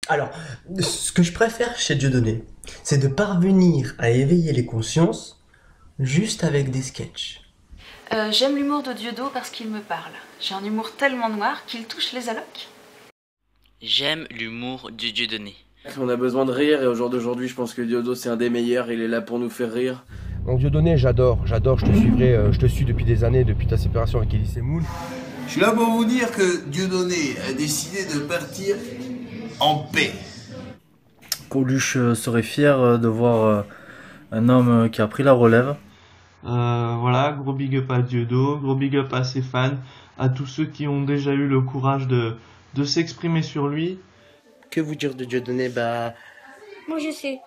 Alors, ce que je préfère chez Dieudonné, c'est de parvenir à éveiller les consciences juste avec des sketchs. J'aime l'humour de Dieudo parce qu'il me parle. J'ai un humour tellement noir qu'il touche les allocs. J'aime l'humour du Dieudonné. On a besoin de rire et au jour d'aujourd'hui, je pense que Diodo c'est un des meilleurs, il est là pour nous faire rire. Donc Dieudonné, j'adore, je te suivrai, je te suis depuis des années, depuis ta séparation avec Elie Semoun. Je suis là pour vous dire que Dieudonné a décidé de partir en paix. Coluche serait fier de voir un homme qui a pris la relève. Voilà, gros big up à Dieudo, gros big up à ses fans, à tous ceux qui ont déjà eu le courage de s'exprimer sur lui. Que vous dire de Dieudonné? Bah... Moi je sais.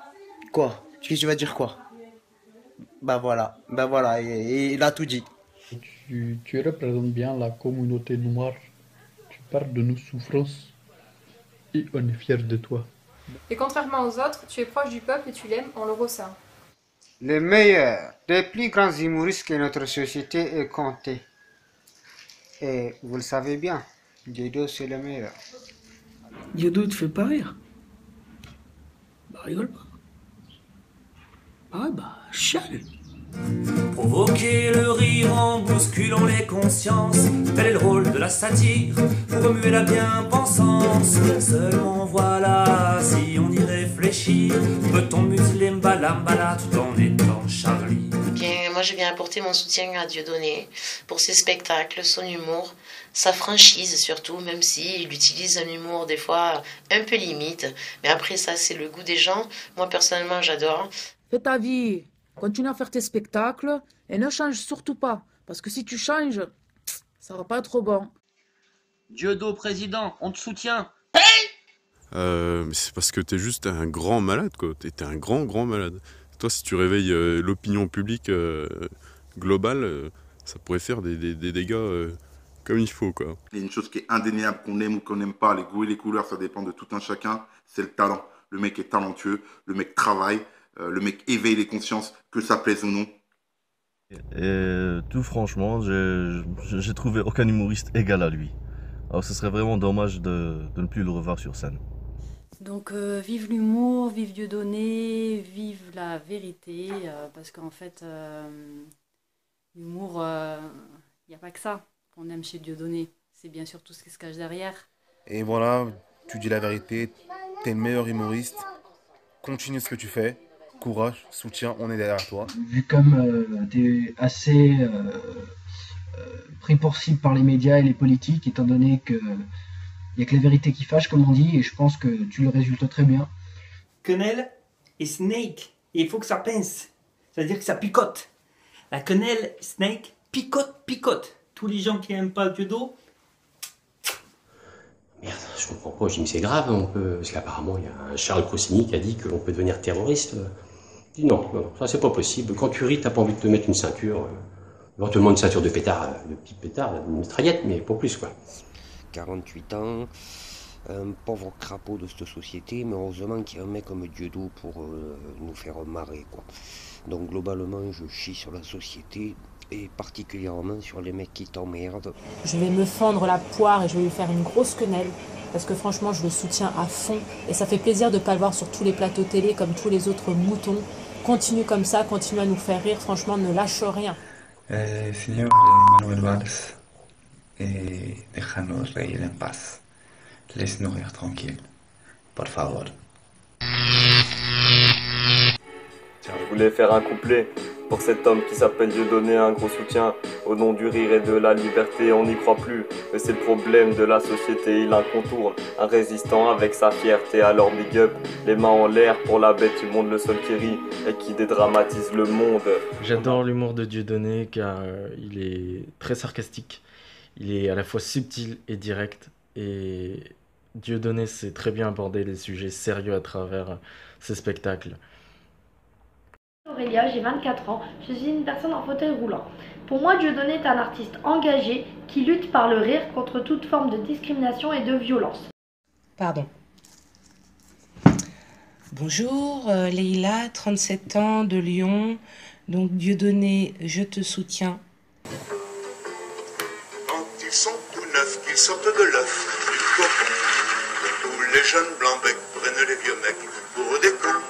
Quoi? Tu vas dire quoi? Bah voilà, et il a tout dit. Tu représentes bien la communauté noire. Tu parles de nos souffrances et on est fiers de toi. Et contrairement aux autres, tu es proche du peuple et tu l'aimes en le ressent. Le meilleur des plus grands humoristes que notre société ait compté. Et vous le savez bien, Dieudo c'est le meilleur. Dieudo te fait pas rire? Bah rigole pas. Ah ouais, bah chiale. Provoquer le rire en bousculant les consciences, tel est le rôle de la satire, pour remuer la bien-pensance. Seulement voilà, si on y réfléchit, peut-on museler Mbala tout en étant Charlie? Bien, moi je viens apporter mon soutien à Dieudonné pour ses spectacles, son humour, sa franchise surtout, même s'il utilise un humour des fois un peu limite. Mais après ça c'est le goût des gens, moi personnellement j'adore. Fais ta vie, continue à faire tes spectacles et ne change surtout pas. Parce que si tu changes, ça va pas être bon. Dieudo président, on te soutient. Mais c'est parce que t'es juste un grand malade, quoi. T'es un grand malade. Toi, si tu réveilles l'opinion publique globale, ça pourrait faire des dégâts comme il faut, quoi. Il y a une chose qui est indéniable, qu'on aime ou qu'on n'aime pas, les goûts et les couleurs, ça dépend de tout un chacun, c'est le talent. Le mec est talentueux, le mec travaille, le mec éveille les consciences, que ça plaise ou non. Et tout franchement, j'ai trouvé aucun humoriste égal à lui. Alors ce serait vraiment dommage de ne plus le revoir sur scène. Donc vive l'humour, vive Dieudonné, vive la vérité, parce qu'en fait, l'humour, il n'y a pas que ça qu'on aime chez Dieudonné, c'est bien sûr tout ce qui se cache derrière. Et voilà, tu dis la vérité, t'es le meilleur humoriste, continue ce que tu fais, courage, soutien, on est derrière toi. Vu comme t'es assez pris pour cible par les médias et les politiques, étant donné que il n'y a que la vérité qui fâche, comme on dit, et je pense que tu le résultes très bien. Quenelle et snake, et il faut que ça pince, c'est-à-dire que ça picote. La quenelle, snake, picote. Tous les gens qui n'aiment pas Dieudo. Merde, je comprends pas, je dis mais c'est grave, on peut... parce qu'apparemment il y a un Charles Crossigny qui a dit qu'on peut devenir terroriste. Je dis non, ça c'est pas possible. Quand tu ris, t'as pas envie de te mettre une ceinture, éventuellement une ceinture de pétard, de petite pétard, une mitraillette, mais pas plus quoi. 48 ans, un pauvre crapaud de cette société, mais heureusement qu'il y a un mec comme Dieudo pour nous faire marrer, quoi. Donc globalement, je chie sur la société, et particulièrement sur les mecs qui t'emmerdent. Je vais me fendre la poire et je vais lui faire une grosse quenelle, parce que franchement, je le soutiens à fond, et ça fait plaisir de ne pas le voir sur tous les plateaux télé comme tous les autres moutons. Continue comme ça, continue à nous faire rire, franchement, ne lâche rien. Señor Manuel Valls. Et déjanos reír en paz. Laisse-nous rire tranquille. Por favor. Tiens, je voulais faire un couplet pour cet homme qui s'appelle Dieudonné, un gros soutien. Au nom du rire et de la liberté, on n'y croit plus. Mais c'est le problème de la société, il incontourne. Un résistant avec sa fierté, alors big up. Les mains en l'air pour la bête immonde, le seul qui rit et qui dédramatise le monde. J'adore l'humour de Dieudonné car il est très sarcastique. Il est à la fois subtil et direct, et Dieudonné sait très bien aborder des sujets sérieux à travers ses spectacles. Aurélia, j'ai 24 ans, je suis une personne en fauteuil roulant. Pour moi, Dieudonné est un artiste engagé qui lutte par le rire contre toute forme de discrimination et de violence. Pardon. Bonjour, Leïla, 37 ans, de Lyon. Donc Dieudonné, je te soutiens. Ils sont tout neufs, qu'ils sortent de l'œuf, du cocon, de tous Les jeunes blancs-becs prenaient les vieux mecs pour des cons.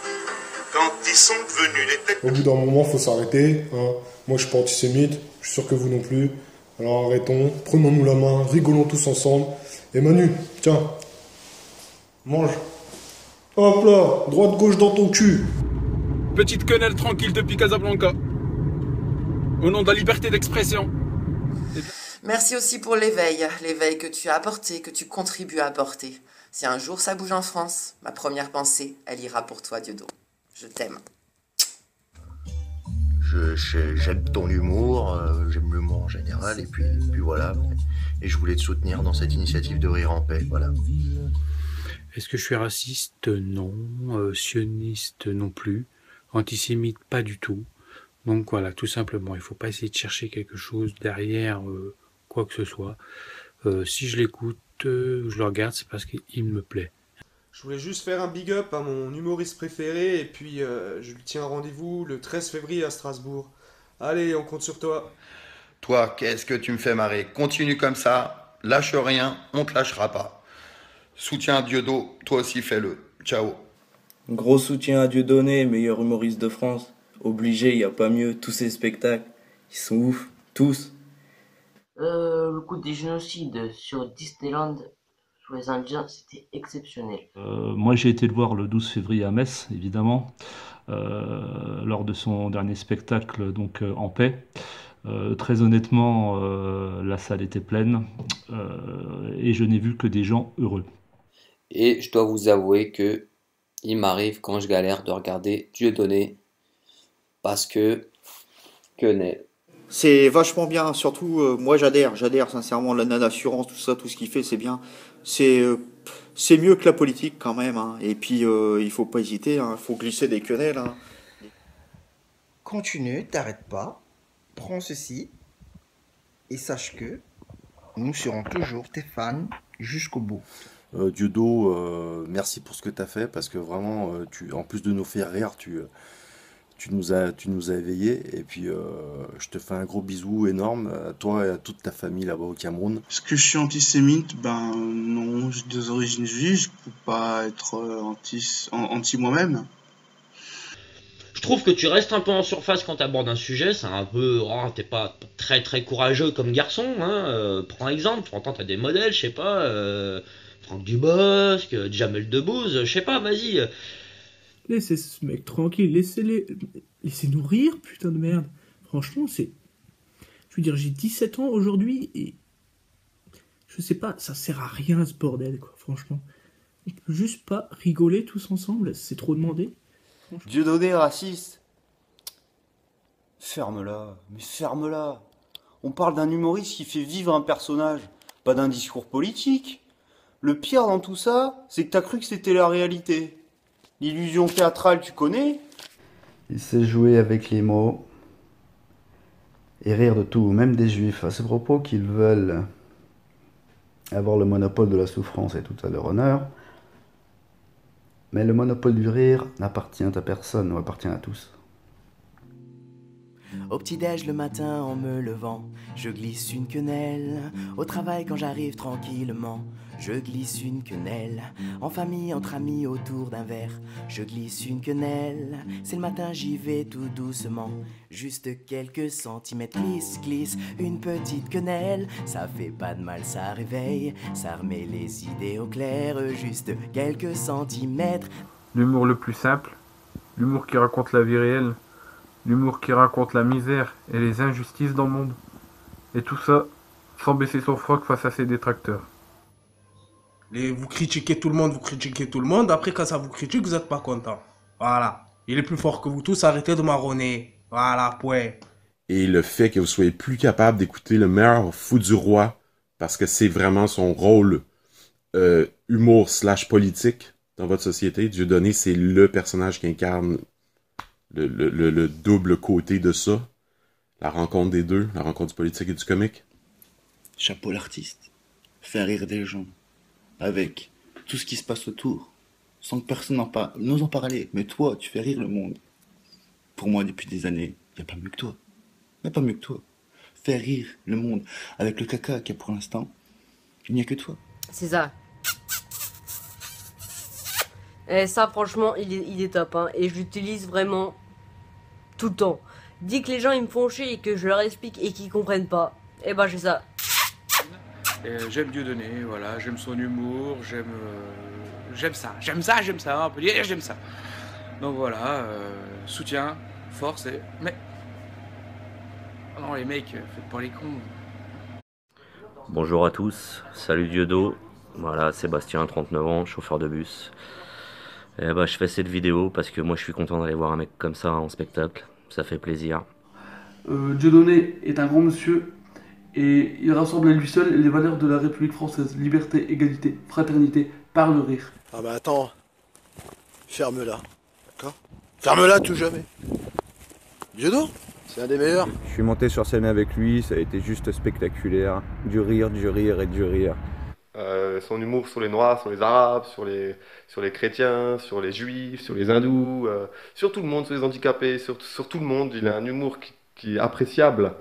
Quand ils sont devenus les têtes... Au bout d'un moment, faut s'arrêter. Hein. Moi, je suis pas antisémite, je suis sûr que vous non plus. Alors arrêtons, prenons-nous la main, rigolons tous ensemble. Et Manu, tiens, mange. Hop là, droite-gauche dans ton cul. Petite quenelle tranquille depuis Casablanca. Au nom de la liberté d'expression. Merci aussi pour l'éveil que tu as apporté, que tu contribues à apporter. Si un jour ça bouge en France, ma première pensée, elle ira pour toi, Dieudo. Je t'aime. J'aime ton humour, j'aime l'humour en général, et puis voilà. Et je voulais te soutenir dans cette initiative de Rire en paix, voilà. Est-ce que je suis raciste? Non. Sioniste non plus. Antisémite pas du tout. Donc voilà, tout simplement, il faut pas essayer de chercher quelque chose derrière quoi que ce soit. Si je l'écoute, je le regarde, c'est parce qu'il me plaît. Je voulais juste faire un big up à mon humoriste préféré et puis je lui tiens un rendez-vous le 13 février à Strasbourg. Allez, on compte sur toi. Toi, qu'est-ce que tu me fais marrer? Continue comme ça, lâche rien, on te lâchera pas. Soutiens à Dieudo, toi aussi fais-le. Ciao. Gros soutien à Dieudonné, meilleur humoriste de France. Obligé, y a pas mieux, tous ces spectacles, ils sont ouf, tous. Le coup des génocides sur Disneyland, sur les Indiens, c'était exceptionnel. Moi j'ai été le voir le 12 février à Metz, évidemment, lors de son dernier spectacle, donc en paix. Très honnêtement, la salle était pleine et je n'ai vu que des gens heureux. Et je dois vous avouer que il m'arrive quand je galère de regarder Dieudonné parce que quenelle. C'est vachement bien, surtout moi j'adhère sincèrement, la assurance, tout ça, tout ce qu'il fait c'est bien. C'est mieux que la politique quand même, hein. Et puis il faut pas hésiter, il faut glisser des quenelles. Hein. Continue, t'arrêtes pas, prends ceci et sache que nous serons toujours tes fans jusqu'au bout. Dieudo, merci pour ce que tu as fait parce que vraiment, en plus de nous faire rire, tu nous as éveillés et puis je te fais un gros bisou énorme à toi et à toute ta famille là-bas au Cameroun. Est-ce que je suis antisémite? Ben non, j'ai des origines juives, je peux pas être anti moi-même. Je trouve que tu restes un peu en surface quand tu abordes un sujet, c'est un peu... Oh, t'es pas très très courageux comme garçon, hein. Prends exemple, pourtant t'as des modèles, je sais pas, Franck Dubosc, Jamel Debbouze, je sais pas, vas-y. Laissez ce mec tranquille, laissez-nous rire, putain de merde. Franchement, c'est... Je veux dire, j'ai 17 ans aujourd'hui et... Je sais pas, ça sert à rien ce bordel, quoi, franchement. On peut juste pas rigoler tous ensemble, c'est trop demandé. Dieudonné raciste. Ferme-la, mais ferme-la. On parle d'un humoriste qui fait vivre un personnage, pas d'un discours politique. Le pire dans tout ça, c'est que t'as cru que c'était la réalité. L'illusion théâtrale, tu connais? Il sait jouer avec les mots et rire de tout, même des juifs. À ce propos qu'ils veulent avoir le monopole de la souffrance et tout à leur honneur. Mais le monopole du rire n'appartient à personne, ou appartient à tous. Au petit-déj le matin en me levant, je glisse une quenelle. Au travail quand j'arrive tranquillement, je glisse une quenelle. En famille, entre amis, autour d'un verre, je glisse une quenelle. C'est le matin, j'y vais tout doucement, juste quelques centimètres. Glisse, glisse, une petite quenelle. Ça fait pas de mal, ça réveille, ça remet les idées au clair. Juste quelques centimètres. L'humour le plus simple, l'humour qui raconte la vie réelle, l'humour qui raconte la misère et les injustices dans le monde. Et tout ça, sans baisser son froc face à ses détracteurs. Vous critiquez tout le monde, après quand ça vous critique, vous n'êtes pas content. Voilà. Il est plus fort que vous tous, arrêtez de marronner. Voilà, point. Et le fait que vous soyez plus capable d'écouter le meilleur fou du roi, parce que c'est vraiment son rôle humour / politique dans votre société. Dieudonné, c'est le personnage qui incarne le double côté de ça. La rencontre des deux, la rencontre du politique et du comique. Chapeau l'artiste. Faire rire des gens. Avec tout ce qui se passe autour. Sans que personne n'ose en parler. Mais toi, tu fais rire le monde. Pour moi, depuis des années, il n'y a pas mieux que toi. Il n'y a pas mieux que toi. Faire rire le monde. Avec le caca qu'il y a pour l'instant, il n'y a que toi. C'est ça. Et ça, franchement, il est top. Hein. Et je l'utilise vraiment tout le temps. Dès que les gens ils me font chier et que je leur explique et qu'ils comprennent pas, et ben j'ai ça. J'aime Dieudonné, voilà, j'aime son humour, j'aime ça, on peut dire j'aime ça. Donc voilà, soutien, force, mais... Non les mecs, faites pas les cons. Bonjour à tous, salut Diodo, voilà Sébastien, 39 ans, chauffeur de bus. Et bah, je fais cette vidéo parce que moi je suis content d'aller voir un mec comme ça en spectacle, ça fait plaisir. Dieudonné est un grand monsieur et il rassemble à lui seul les valeurs de la République française, liberté, égalité, fraternité, par le rire. Ah bah attends, ferme-la, d'accord? Ferme-la tout jamais. Diodo, c'est un des meilleurs. Je suis monté sur scène avec lui, ça a été juste spectaculaire, du rire et du rire. Son humour sur les Noirs, sur les Arabes, sur les chrétiens, sur les Juifs, sur les Hindous, sur tout le monde, sur les handicapés, sur tout le monde. Il a un humour qui est appréciable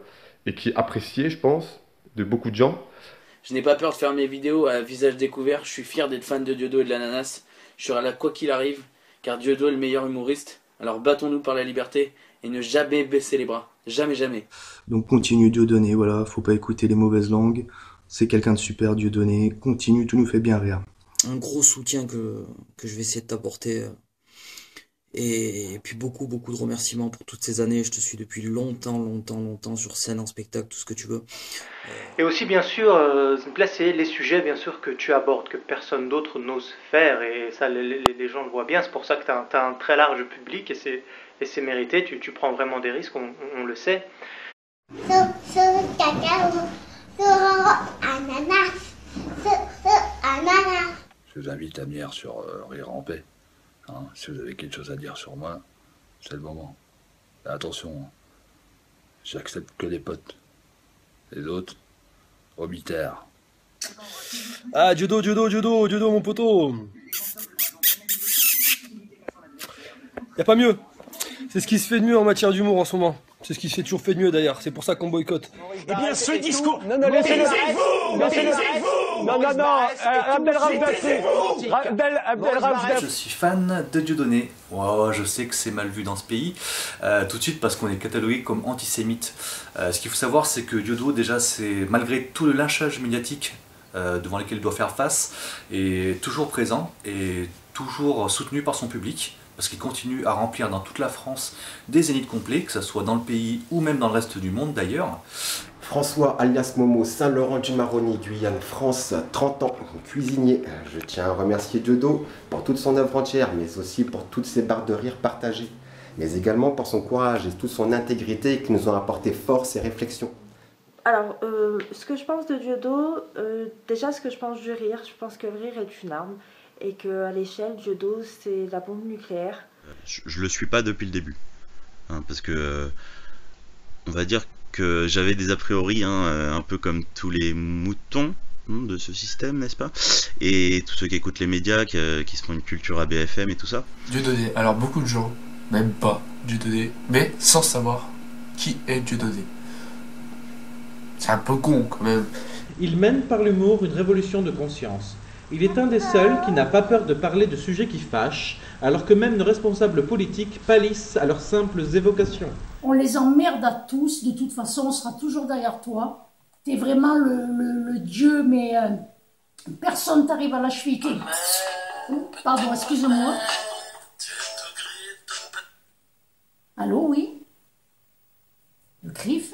et qui est apprécié, je pense, de beaucoup de gens. Je n'ai pas peur de faire mes vidéos à visage découvert, je suis fier d'être fan de Diodo et de l'ananas. Je serai là quoi qu'il arrive, car Diodo est le meilleur humoriste. Alors battons-nous par la liberté et ne jamais baisser les bras. Jamais, jamais. Donc continue Dieudonné, voilà, faut pas écouter les mauvaises langues. C'est quelqu'un de super, Dieudonné. Continue, tout nous fait bien rire. Un gros soutien que je vais essayer de t'apporter. Et puis beaucoup de remerciements pour toutes ces années. Je te suis depuis longtemps sur scène, en spectacle, tout ce que tu veux. Et aussi bien sûr placer les sujets bien sûr que tu abordes, que personne d'autre n'ose faire. Et ça les gens le voient bien. C'est pour ça que tu as un très large public et c'est mérité. Tu prends vraiment des risques, on le sait. Je vous invite à venir sur Rire en paix. Hein, si vous avez quelque chose à dire sur moi, c'est le moment. Mais attention, j'accepte que les potes. Les autres, obitaires. Ah, Diodo, mon poteau. Y a pas mieux. C'est ce qui se fait de mieux en matière d'humour en ce moment. C'est ce qui s'est toujours fait de mieux d'ailleurs, c'est pour ça qu'on boycotte. Eh bien ce discours... Non, Je suis fan de Dieudonné. Wow, je sais que c'est mal vu dans ce pays, tout de suite parce qu'on est catalogué comme antisémite. Ce qu'il faut savoir, c'est que Diodo, déjà, c'est malgré tout le lynchage médiatique devant lequel il doit faire face, est toujours présent et toujours soutenu par son public. Parce qu'il continue à remplir dans toute la France des zéniths complets, que ce soit dans le pays ou même dans le reste du monde d'ailleurs. François alias Momo, Saint-Laurent-du-Maroni, Guyane, France, 30 ans, cuisinier. Je tiens à remercier Diodo pour toute son œuvre entière, mais aussi pour toutes ses barres de rire partagées, mais également pour son courage et toute son intégrité qui nous ont apporté force et réflexion. Alors, ce que je pense de Diodo, déjà ce que je pense du rire, je pense que le rire est une arme. Et qu'à l'échelle, Diodo, c'est la bombe nucléaire. Je le suis pas depuis le début, hein, parce que on va dire que j'avais des a priori, hein, un peu comme tous les moutons de ce système, n'est-ce pas? Et tous ceux qui écoutent les médias, qui se font une culture à BFM et tout ça. Dieudonné, alors beaucoup de gens, même pas Dieudonné, mais sans savoir qui est Dieudonné. C'est un peu con quand même. Il mène par l'humour une révolution de conscience. Il est un des seuls qui n'a pas peur de parler de sujets qui fâchent, alors que même nos responsables politiques pâlissent à leurs simples évocations. On les emmerde à tous, de toute façon on sera toujours derrière toi. T'es vraiment le dieu, mais personne t'arrive à la cheville. Pardon, excuse-moi. Allô, oui? Le CRIF?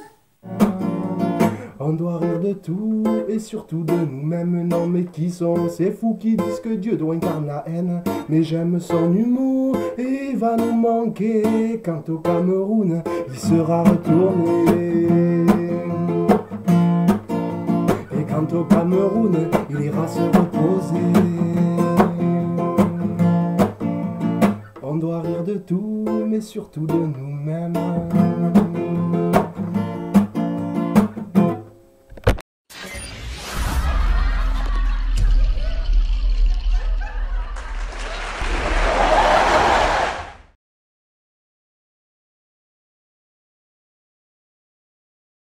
On doit rire de tout et surtout de nous-mêmes. Non mais qui sont ces fous qui disent que Diodo incarne la haine? Mais j'aime son humour et il va nous manquer. Quant au Cameroun, il sera retourné. Et quant au Cameroun, il ira se reposer. On doit rire de tout mais surtout de nous-mêmes.